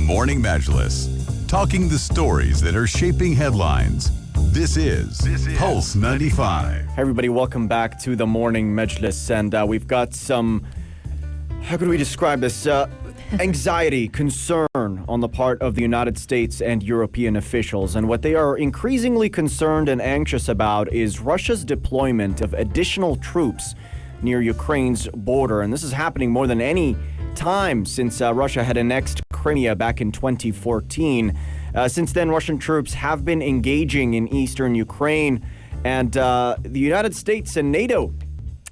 Morning Majlis, talking the stories that are shaping headlines. This is Pulse 95. Hey everybody, welcome back to the Morning Majlis. And we've got some, how could we describe this? Anxiety, concern on the part of the United States and European officials. And what they are increasingly concerned and anxious about is Russia's deployment of additional troops near Ukraine's border. And this is happening more than any time since Russia had annexed Crimea back in 2014. Since then, Russian troops have been engaging in eastern Ukraine, and the United States and NATO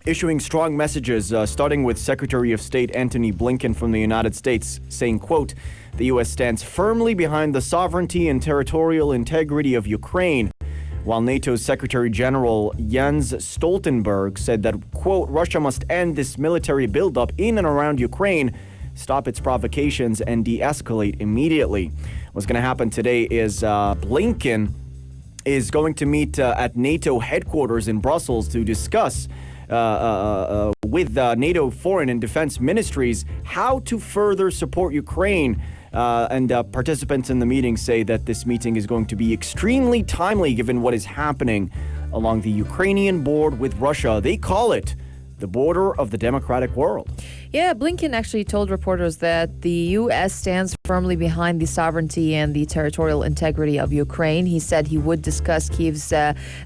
issuing strong messages, starting with Secretary of State Antony Blinken from the United States, saying, quote, "The U.S. stands firmly behind the sovereignty and territorial integrity of Ukraine," while NATO's Secretary General Jens Stoltenberg said that, quote, "Russia must end this military buildup in and around Ukraine, stop its provocations, and de-escalate immediately." What's going to happen today is Blinken is going to meet at NATO headquarters in Brussels to discuss with NATO foreign and defense ministries how to further support Ukraine. And participants in the meeting say that this meeting is going to be extremely timely given what is happening along the Ukrainian border with Russia. They call it the border of the democratic world. Yeah, Blinken actually told reporters that the U.S. stands firmly behind the sovereignty and the territorial integrity of Ukraine. He said he would discuss Kyiv's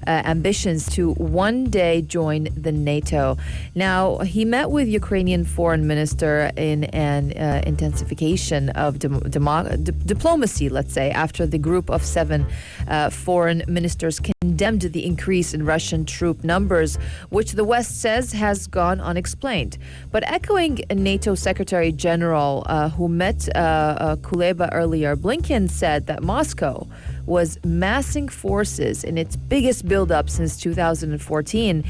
ambitions to one day join the NATO. Now, he met with Ukrainian foreign minister in an intensification of diplomacy, let's say, after the group of 7 foreign ministers condemned the increase in Russian troop numbers, which the West says has gone unexplained. But echoing NATO Secretary General who met Kuleba earlier, Blinken said that Moscow was massing forces in its biggest buildup since 2014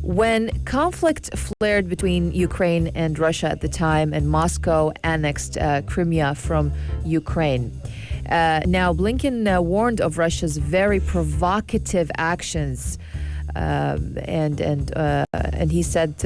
when conflict flared between Ukraine and Russia at the time and Moscow annexed Crimea from Ukraine. Now, Blinken warned of Russia's very provocative actions, and he said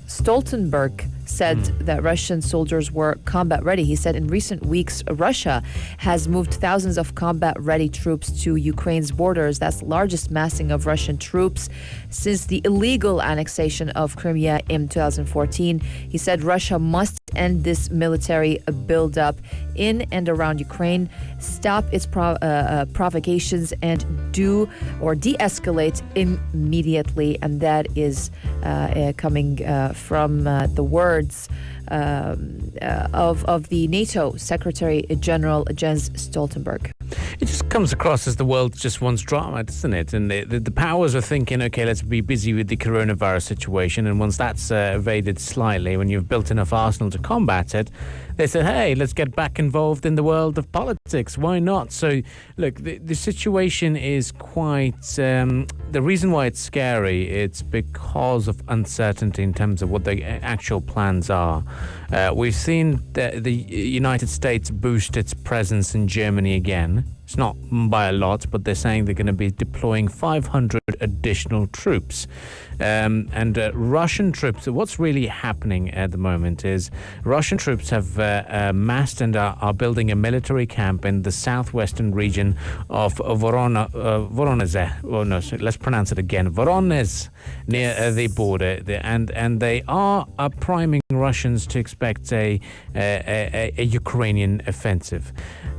Stoltenberg said that Russian soldiers were combat ready. He said in recent weeks, Russia has moved thousands of combat ready troops to Ukraine's borders. That's the largest massing of Russian troops since the illegal annexation of Crimea in 2014. He said Russia must end this military buildup in and around Ukraine, stop its provocations, and de-escalate immediately. And that is coming from the words of the NATO Secretary General Jens Stoltenberg. It just comes across as the world just wants drama, doesn't it? And the powers are thinking, okay, let's be busy with the coronavirus situation. And once that's evaded slightly, when you've built enough arsenal to combat it, they said, hey, let's get back involved in the world of politics. Why not? So, look, the situation is quite... the reason why it's scary, it's because of uncertainty in terms of what the actual plans are. We've seen the United States boost its presence in Germany again. It's not by a lot, but they're saying they're going to be deploying 500 additional troops. And Russian troops, what's really happening at the moment is Russian troops have massed and are building a military camp in the southwestern region of Voronezh. Oh, no, so let's pronounce it again. Voronezh, near the border. And they are priming Russians to expect a Ukrainian offensive.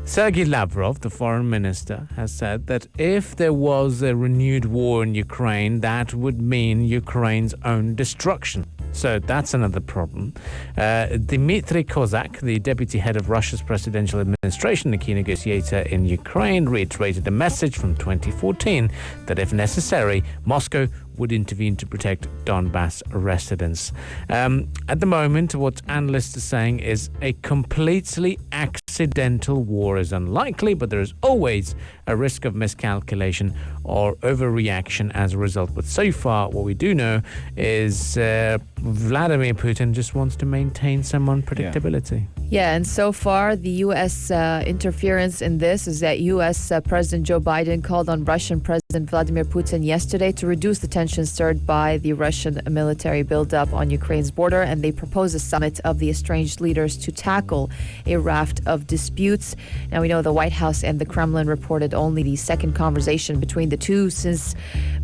Sergei Lavrov, the foreign minister, has said that if there was a renewed war in Ukraine, that would mean Ukraine's own destruction. So that's another problem. Dmitry Kozak, the deputy head of Russia's presidential administration, the key negotiator in Ukraine, reiterated a message from 2014 that if necessary, Moscow would intervene to protect Donbass residents. At the moment, what analysts are saying is a completely accidental war is unlikely, but there is always a risk of miscalculation or overreaction as a result. But so far, what we do know is Vladimir Putin just wants to maintain some unpredictability. Yeah, and so far, the U.S. interference in this is that U.S. President Joe Biden called on Russian President President Vladimir Putin yesterday to reduce the tensions stirred by the Russian military buildup on Ukraine's border, and they proposed a summit of the estranged leaders to tackle a raft of disputes. Now, we know the White House and the Kremlin reported only the second conversation between the two since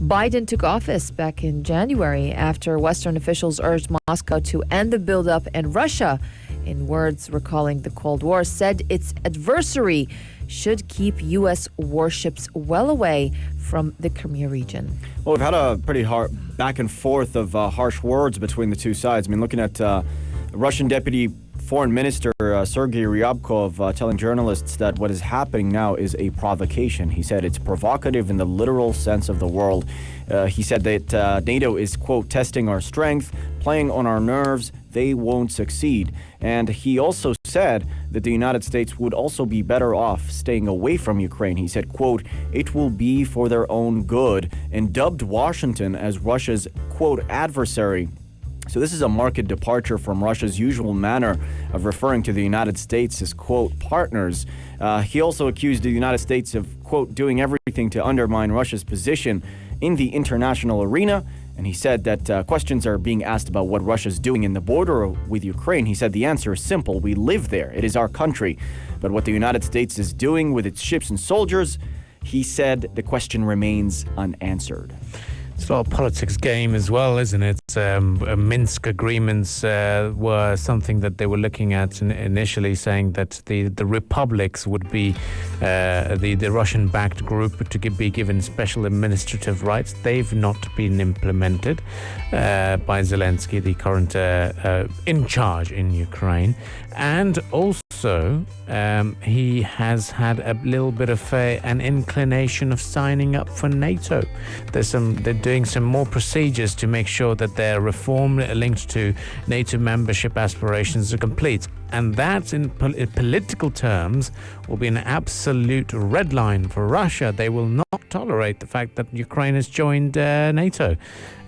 Biden took office back in January, after Western officials urged Moscow to end the buildup, and Russia, in words recalling the Cold War, said its adversary should keep U.S. warships well away from the Crimea region. Well, we've had a pretty hard back and forth of harsh words between the two sides. I mean, looking at Russian Deputy Foreign Minister Sergei Ryabkov telling journalists that what is happening now is a provocation. He said it's provocative in the literal sense of the world. He said that NATO is, quote, testing our strength, playing on our nerves. They won't succeed. And he also said that the United States would also be better off staying away from Ukraine. He said, quote, it will be for their own good, and dubbed Washington as Russia's, quote, adversary. So this is a marked departure from Russia's usual manner of referring to the United States as, quote, partners. He also accused the United States of, quote, doing everything to undermine Russia's position in the international arena. And he said that questions are being asked about what Russia's doing in the border with Ukraine. He said the answer is simple. We live there. It is our country. But what the United States is doing with its ships and soldiers, he said the question remains unanswered. It's a lot of politics game as well, isn't it? Minsk agreements were something that they were looking at initially, saying that the republics would be the Russian-backed group to be given special administrative rights. They've not been implemented by Zelensky, the current in charge in Ukraine. And also, he has had a little bit of an inclination of signing up for NATO. They're doing some more procedures to make sure that their reform linked to NATO membership aspirations are complete. And that, in political terms, will be an absolute red line for Russia. They will not tolerate the fact that Ukraine has joined NATO,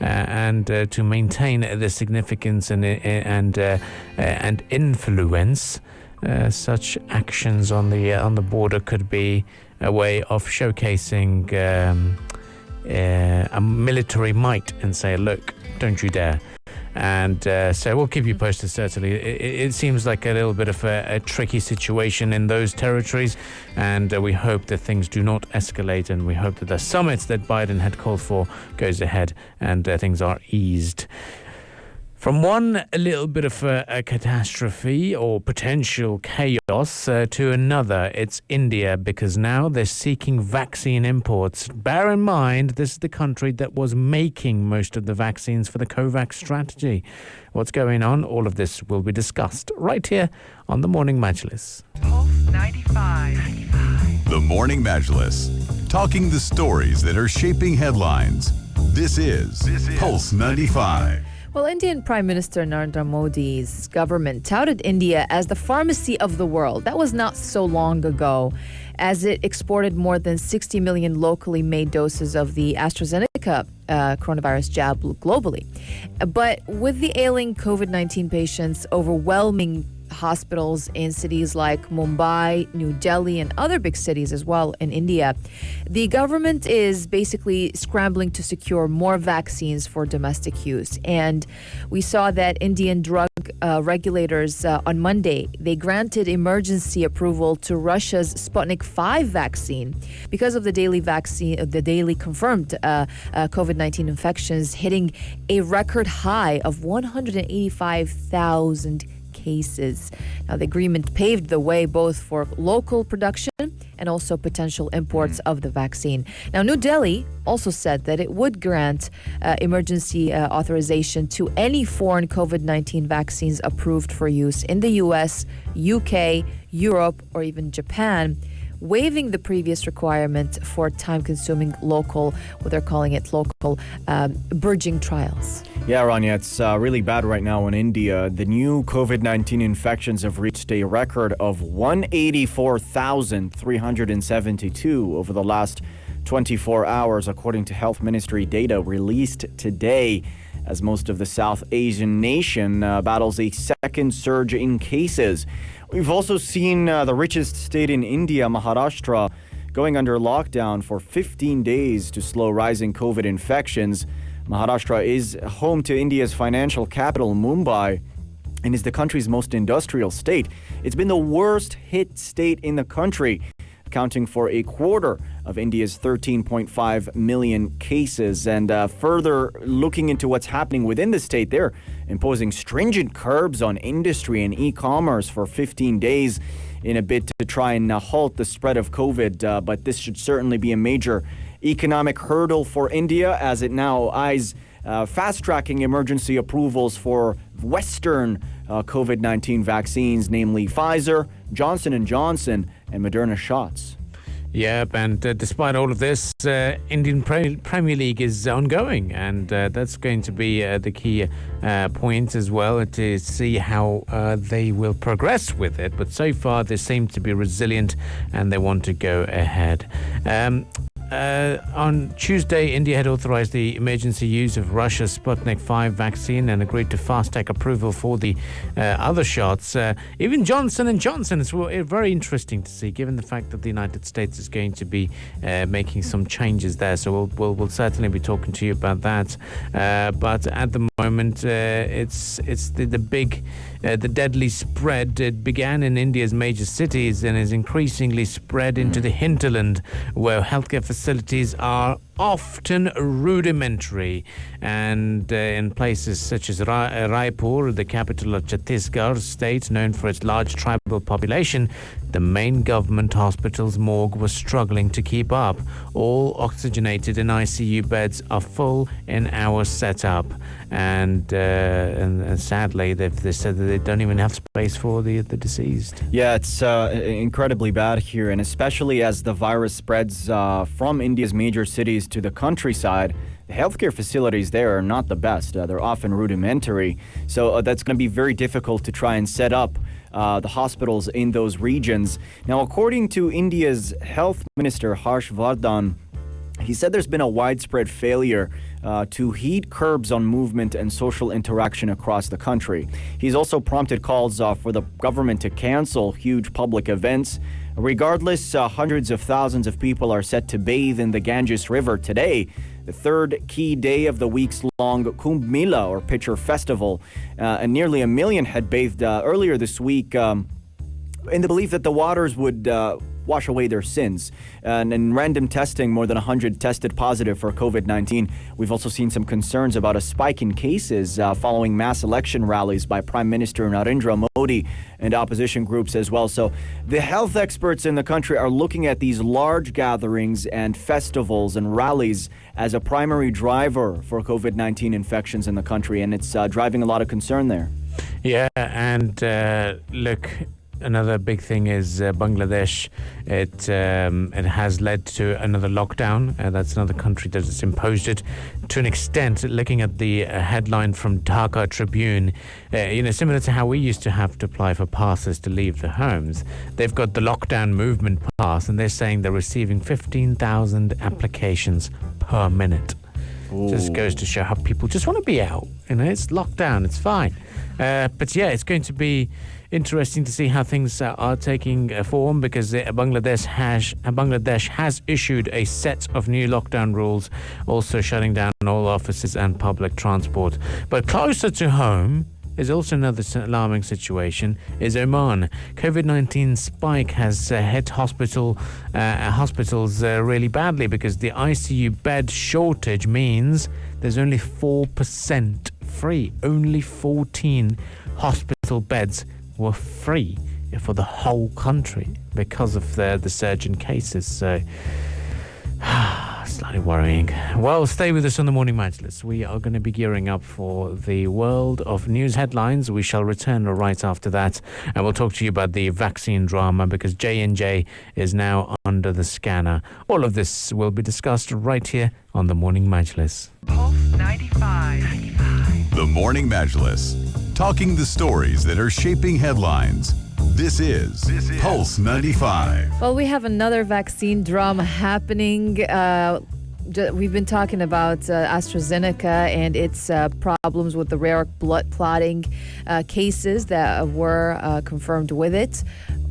and to maintain the significance and influence. Such actions on the border could be a way of showcasing a military might and say, look, don't you dare. And so we'll keep you posted, certainly. It seems like a little bit of a tricky situation in those territories, and we hope that things do not escalate, and we hope that the summit that Biden had called for goes ahead and things are eased. From one little bit of a catastrophe or potential chaos to another, it's India, because now they're seeking vaccine imports. Bear in mind, this is the country that was making most of the vaccines for the COVAX strategy. What's going on? All of this will be discussed right here on the Morning Majlis. Pulse 95. The Morning Majlis, talking the stories that are shaping headlines. This is Pulse 95. Well, Indian Prime Minister Narendra Modi's government touted India as the pharmacy of the world. That was not so long ago, as it exported more than 60 million locally made doses of the AstraZeneca coronavirus jab globally. But with the ailing COVID-19 patients overwhelming hospitals in cities like Mumbai, New Delhi, and other big cities as well in India, the government is basically scrambling to secure more vaccines for domestic use. And we saw that Indian drug regulators on Monday, they granted emergency approval to Russia's Sputnik 5 vaccine because of the daily confirmed COVID-19 infections hitting a record high of 185,000 cases. Now, the agreement paved the way both for local production and also potential imports of the vaccine. Now, New Delhi also said that it would grant emergency authorization to any foreign COVID-19 vaccines approved for use in the U.S., UK, Europe, or even Japan, waiving the previous requirement for time-consuming local, what they're calling it, local bridging trials. Yeah, Rania, it's really bad right now in India. The new COVID-19 infections have reached a record of 184,372 over the last 24 hours, according to Health Ministry data released today, as most of the South Asian nation battles a second surge in cases. We've also seen the richest state in India, Maharashtra, going under lockdown for 15 days to slow rising COVID infections. Maharashtra is home to India's financial capital, Mumbai, and is the country's most industrial state. It's been the worst hit state in the country, accounting for a quarter of India's 13.5 million cases. And further looking into what's happening within the state, they're imposing stringent curbs on industry and e-commerce for 15 days in a bid to try and halt the spread of COVID. But this should certainly be a major economic hurdle for India as it now eyes fast-tracking emergency approvals for Western COVID-19 vaccines, namely Pfizer, Johnson & Johnson, and Moderna shots. Yep, and despite all of this, Indian Premier League is ongoing, and that's going to be the key point as well, to see how they will progress with it. But so far, they seem to be resilient, and they want to go ahead. On Tuesday, India had authorized the emergency use of Russia's Sputnik 5 vaccine and agreed to fast-track approval for the other shots. Even Johnson & Johnson is very interesting to see, given the fact that the United States is going to be making some changes there. So we'll certainly be talking to you about that. But at the moment, it's the deadly spread. It began in India's major cities and is increasingly spread into the hinterland, where healthcare facilities are often rudimentary, and in places such as Raipur, the capital of Chhattisgarh state, known for its large tribal population, the main government hospital's morgue was struggling to keep up. All oxygenated and ICU beds are full in our setup, and sadly they said that they don't even have space for the deceased. Yeah, it's incredibly bad here, and especially as the virus spreads from India's major cities to the countryside, the healthcare facilities there are not the best. They're often rudimentary, so that's going to be very difficult to try and set up the hospitals in those regions. Now, according to India's Health Minister Harsh Vardhan, he said there's been a widespread failure to heed curbs on movement and social interaction across the country. He's also prompted calls for the government to cancel huge public events. Regardless, hundreds of thousands of people are set to bathe in the Ganges River today, the third key day of the weeks-long Kumbh Mela, or Pitcher Festival. And nearly 1 million had bathed earlier this week in the belief that the waters would wash away their sins. And in random testing, more than 100 tested positive for COVID-19. We've also seen some concerns about a spike in cases following mass election rallies by Prime Minister Narendra Modi and opposition groups as well. So the health experts in the country are looking at these large gatherings and festivals and rallies as a primary driver for COVID-19 infections in the country, and it's driving a lot of concern there. Yeah, and look, another big thing is Bangladesh. It has led to another lockdown. That's another country that has imposed it to an extent. Looking at the headline from Dhaka Tribune, similar to how we used to have to apply for passes to leave the homes, they've got the lockdown movement pass, and they're saying they're receiving 15,000 applications per minute. Ooh. Just goes to show how people just want to be out. It's lockdown, it's fine. But yeah, it's going to be interesting to see how things are taking form, because Bangladesh has issued a set of new lockdown rules, also shutting down all offices and public transport. But closer to home is also another alarming situation, is Oman. COVID-19 spike has hit hospitals really badly, because the ICU bed shortage means there's only 4% free. Only 14 hospital beds were free for the whole country because of the surge in cases. So, slightly worrying. Well, stay with us on the Morning Majlis. We are going to be gearing up for the world of news headlines. We shall return right after that, and we'll talk to you about the vaccine drama, because J&J is now under the scanner. All of this will be discussed right here on the Morning Majlis. Pulse 95. The Morning Majlis, talking the stories that are shaping headlines. This is Pulse 95. Well, we have another vaccine drama happening. We've been talking about AstraZeneca and its problems with the rare blood clotting cases that were confirmed with it.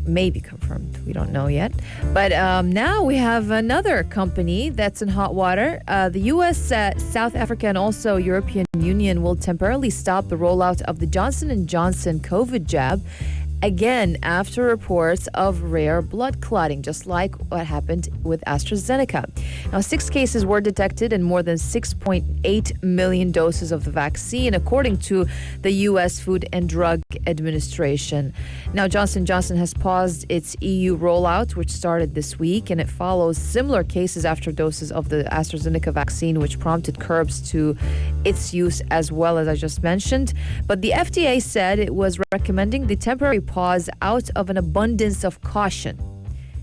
may be confirmed. We don't know yet. But now we have another company that's in hot water. The U.S., South Africa, and also European Union will temporarily stop the rollout of the Johnson & Johnson COVID jab again after reports of rare blood clotting, just like what happened with AstraZeneca. Now, 6 cases were detected in more than 6.8 million doses of the vaccine, according to the U.S. Food and Drug Administration. Now, Johnson & Johnson has paused its EU rollout, which started this week, and it follows similar cases after doses of the AstraZeneca vaccine, which prompted curbs to its use as well, as I just mentioned. But the FDA said it was recommending the temporary pause out of an abundance of caution.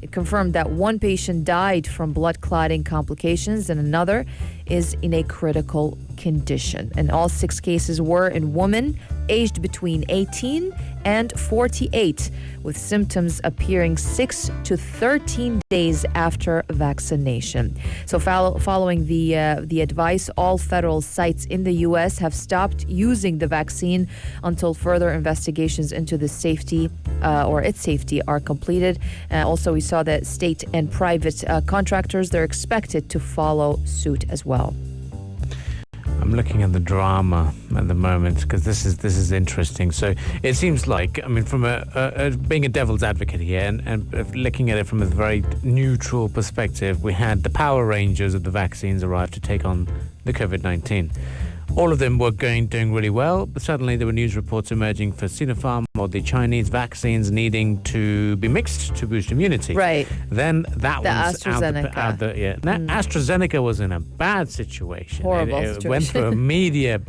It confirmed that 1 patient died from blood clotting complications and another is in a critical condition. And all 6 cases were in women aged between 18 and 48, with symptoms appearing 6 to 13 days after vaccination. So following the advice, all federal sites in the U.S. have stopped using the vaccine until further investigations into the safety or its safety are completed. Also, we saw that state and private contractors, they're expected to follow suit as well. I'm looking at the drama at the moment because this is interesting. So it seems like, I mean, from being a devil's advocate here and looking at it from a very neutral perspective, we had the Power Rangers of the vaccines arrive to take on the COVID-19. All of them were doing really well, but suddenly there were news reports emerging for Sinopharm or the Chinese vaccines needing to be mixed to boost immunity. Right. Then that one's AstraZeneca. out the yeah. Now, AstraZeneca was in a bad situation. Horrible It situation. went through a media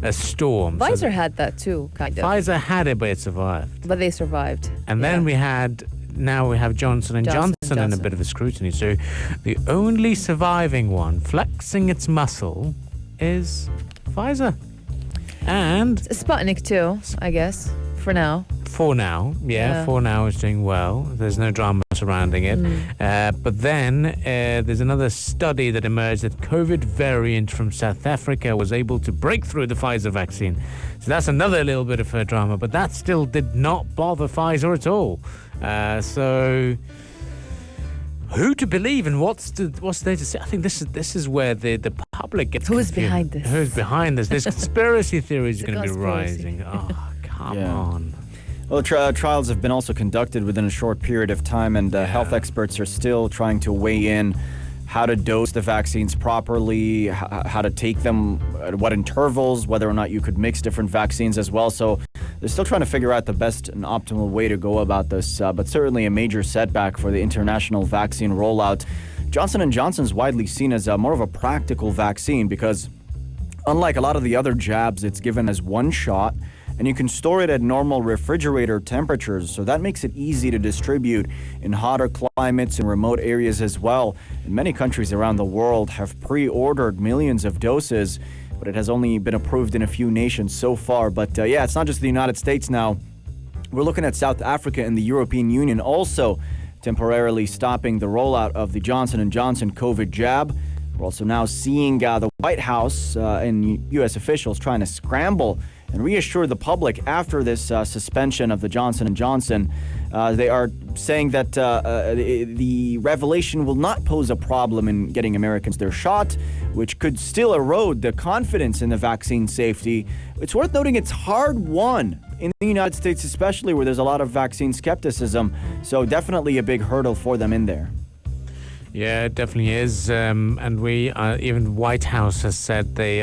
a storm. Pfizer had that too, kind of. Pfizer had it, but it survived. But they survived. And then we have Johnson & Johnson in a bit of a scrutiny. So the only surviving one flexing its muscle is Pfizer. And Sputnik too, I guess, for now. for now, for now it's doing well. There's no drama surrounding it. But then there's another study that emerged that COVID variant from South Africa was able to break through the Pfizer vaccine. So that's another little bit of drama, but that still did not bother Pfizer at all. So who to believe and what's there to say? I think this is where the public gets Who's confused. behind this? Who's behind this? There's conspiracy theories are going to be conspiracy. rising. Oh, come Yeah. on. Well, trials have been also conducted within a short period of time, and health experts are still trying to weigh in how to dose the vaccines properly, how to take them, at what intervals, whether or not you could mix different vaccines as well. So they're still trying to figure out the best and optimal way to go about this, but certainly a major setback for the international vaccine rollout. Johnson & Johnson is widely seen as more of a practical vaccine because unlike a lot of the other jabs, it's given as one shot, and you can store it at normal refrigerator temperatures, so that makes it easy to distribute in hotter climates and remote areas as well. And many countries around the world have pre-ordered millions of doses, but it has only been approved in a few nations so far. But it's not just the United States now. We're looking at South Africa and the European Union also temporarily stopping the rollout of the Johnson & Johnson COVID jab. We're also now seeing the White House and U.S. officials trying to scramble and reassure the public after this suspension of the Johnson & Johnson. They are saying that the revelation will not pose a problem in getting Americans their shot, which could still erode the confidence in the vaccine safety. It's worth noting it's hard-won in the United States, especially where there's a lot of vaccine skepticism. So definitely a big hurdle for them in there. Yeah, it definitely is. And we, even White House has said the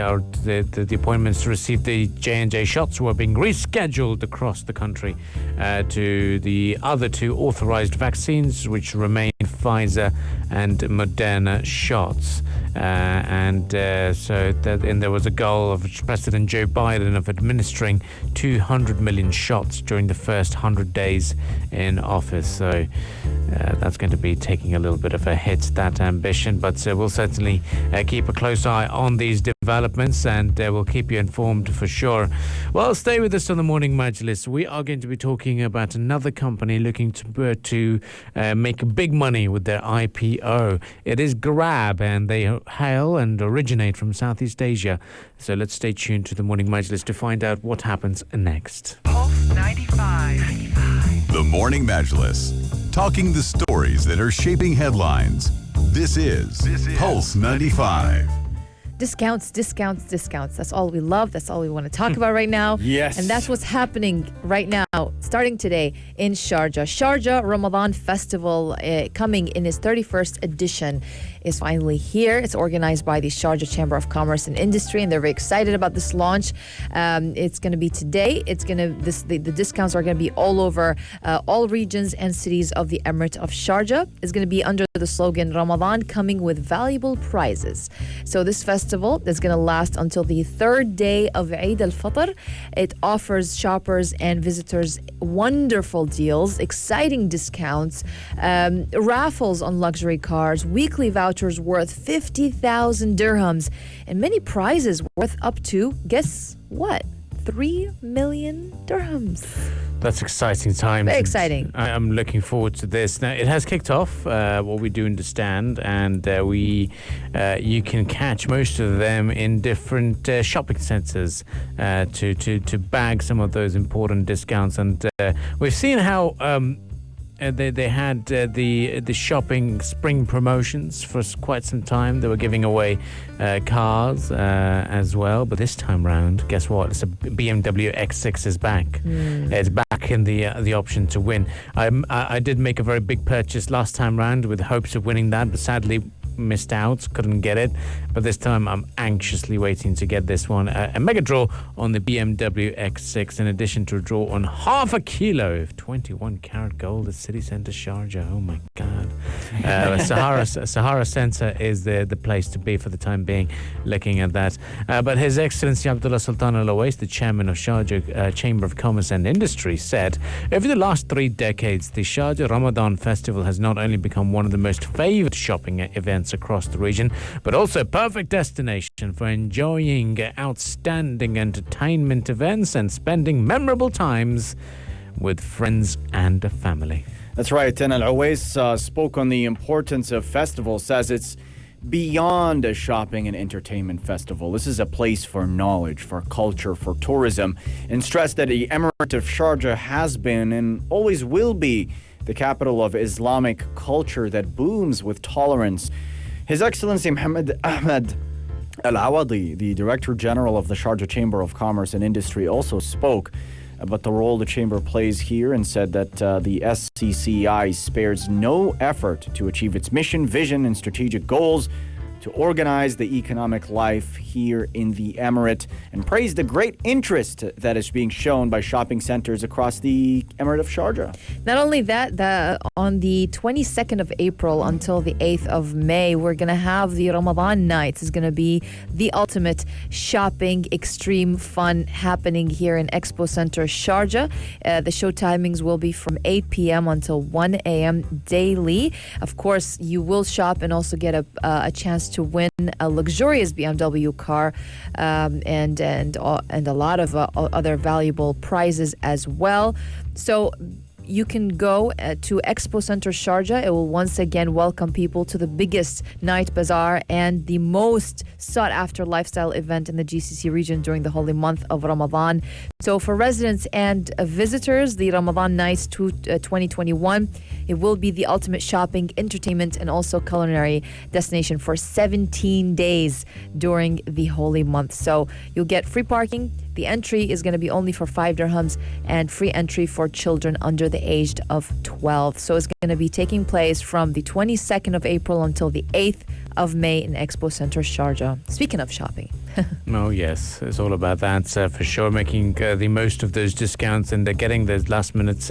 appointments to receive the J&J shots were being rescheduled across the country to the other two authorized vaccines, which remain Pfizer and Moderna shots. And there was a goal of President Joe Biden of administering 200 million shots during the first 100 days in office. So that's going to be taking a little bit of a hit, that ambition. But we'll certainly keep a close eye on these developments, and we'll keep you informed for sure. Well, stay with us on the Morning Majlis. We are going to be talking about another company looking to make big money with their IPO. It is Grab, and they hail and originate from Southeast Asia. So let's stay tuned to the Morning Majlis to find out what happens next. Pulse 95. The Morning Morning Majlis. Talking the stories that are shaping headlines. This is Pulse 95. Discounts. That's all we love. That's all we want to talk about right now. Yes. And that's what's happening right now, starting today in Sharjah. Sharjah Ramadan Festival, coming in its 31st edition, is finally here. It's organized by the Sharjah Chamber of Commerce and Industry, and they're very excited about this launch. It's going to be today. The discounts are going to be all over all regions and cities of the Emirate of Sharjah. It's going to be under the slogan Ramadan coming with valuable prizes. So this festival is going to last until the third day of Eid al-Fitr. It offers shoppers and visitors wonderful deals, exciting discounts, raffles on luxury cars, weekly vouchers worth 50,000 dirhams, and many prizes worth up to, guess what? 3 million dirhams. That's exciting times. Very exciting. I'm looking forward to this. Now, it has kicked off, what we do understand, and you can catch most of them in different shopping centres to bag some of those important discounts. And we've seen how they had the shopping spring promotions for quite some time. They were giving away cars as well, but this time round, guess what? It's a BMW X6 is back. It's back in the option to win. I did make a very big purchase last time round with hopes of winning that, but sadly missed out, couldn't get it. But this time I'm anxiously waiting to get this one. A mega draw on the BMW X6, in addition to a draw on half a kilo of 21 karat gold at City Centre Sharjah. Oh my God. Sahara Centre is the place to be for the time being, looking at that. But His Excellency Abdullah Sultan Al Owais, the chairman of Sharjah Chamber of Commerce and Industry, said, over the last 3 decades, the Sharjah Ramadan Festival has not only become one of the most favoured shopping events across the region, but also a perfect destination for enjoying outstanding entertainment events and spending memorable times with friends and family. That's right. And Al-Awais spoke on the importance of festivals, says it's beyond a shopping and entertainment festival. This is a place for knowledge, for culture, for tourism, and stressed that the Emirate of Sharjah has been and always will be the capital of Islamic culture that booms with tolerance. His Excellency Mohammed Ahmed Al-Awadi, the Director General of the Sharjah Chamber of Commerce and Industry, also spoke about the role the chamber plays here and said that the SCCI spares no effort to achieve its mission, vision, and strategic goals to organize the economic life here in the Emirate, and praised the great interest that is being shown by shopping centers across the Emirate of Sharjah. Not only that, on the 22nd of April until the 8th of May, we're going to have the Ramadan nights. It's going to be the ultimate shopping, extreme fun happening here in Expo Center Sharjah. The show timings will be from 8 p.m. until 1 a.m. daily. Of course, you will shop and also get a chance to win a luxurious BMW car and a lot of other valuable prizes as well. So you can go to Expo Center Sharjah. It will once again welcome people to the biggest night bazaar and the most sought-after lifestyle event in the GCC region during the holy month of Ramadan. So for residents and visitors, the Ramadan Nights 2021, it will be the ultimate shopping, entertainment, and also culinary destination for 17 days during the holy month. So you'll get free parking. The entry is going to be only for 5 dirhams and free entry for children under the age of 12. So it's going to be taking place from the 22nd of April until the 8th of May in Expo Center Sharjah. Speaking of shopping. Oh, yes. It's all about that, for sure. Making the most of those discounts and getting those last-minute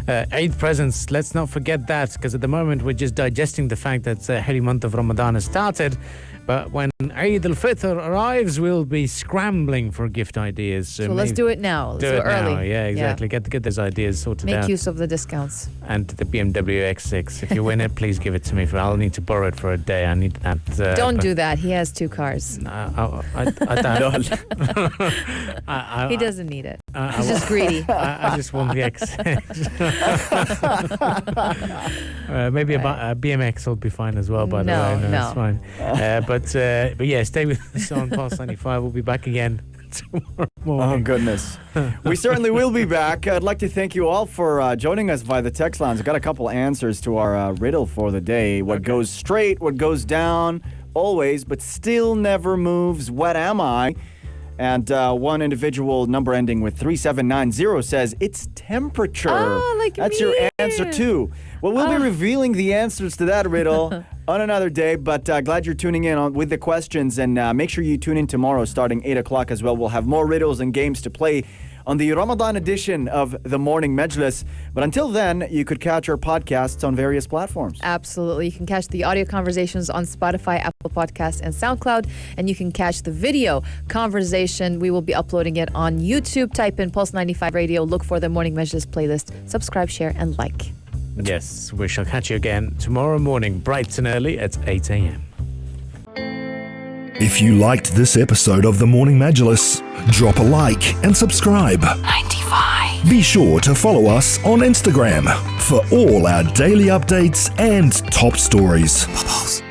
Eid presents. Let's not forget that, because at the moment we're just digesting the fact that the holy month of Ramadan has started. But when Eid al-Fitr arrives, we'll be scrambling for gift ideas. So let's do it now. Let's do it early. Now. Yeah, exactly. Yeah. Get those ideas sorted out. Make use of the discounts. And the BMW X6. If you win it, please give it to me. I'll need to borrow it for a day. I need that. Don't do that. He has 2 cars. I don't. He doesn't need it. He's just greedy. I just want the X6. Maybe a BMX will be fine as well, by the way. No, it's fine. But yeah, stay with us on Pulse 95. We'll be back again tomorrow Oh, morning. goodness. We certainly will be back. I'd like to thank you all for joining us via the text lines. I've got a couple answers to our riddle for the day. What goes straight, what goes down, always, but still never moves. What am I? And one individual, number ending with 3790, says it's temperature. Ah, like That's me. your answer too. Well, we'll be revealing the answers to that riddle on another day, but glad you're tuning in with the questions. And make sure you tune in tomorrow starting 8 o'clock as well. We'll have more riddles and games to play on the Ramadan edition of the Morning Majlis. But until then, you could catch our podcasts on various platforms. Absolutely. You can catch the audio conversations on Spotify, Apple Podcasts, and SoundCloud. And you can catch the video conversation. We will be uploading it on YouTube. Type in Pulse 95 Radio. Look for the Morning Majlis playlist. Subscribe, share, and like. Yes, we shall catch you again tomorrow morning, bright and early at 8 a.m. If you liked this episode of The Morning Majlis, drop a like and subscribe. 95. Be sure to follow us on Instagram for all our daily updates and top stories. Pulse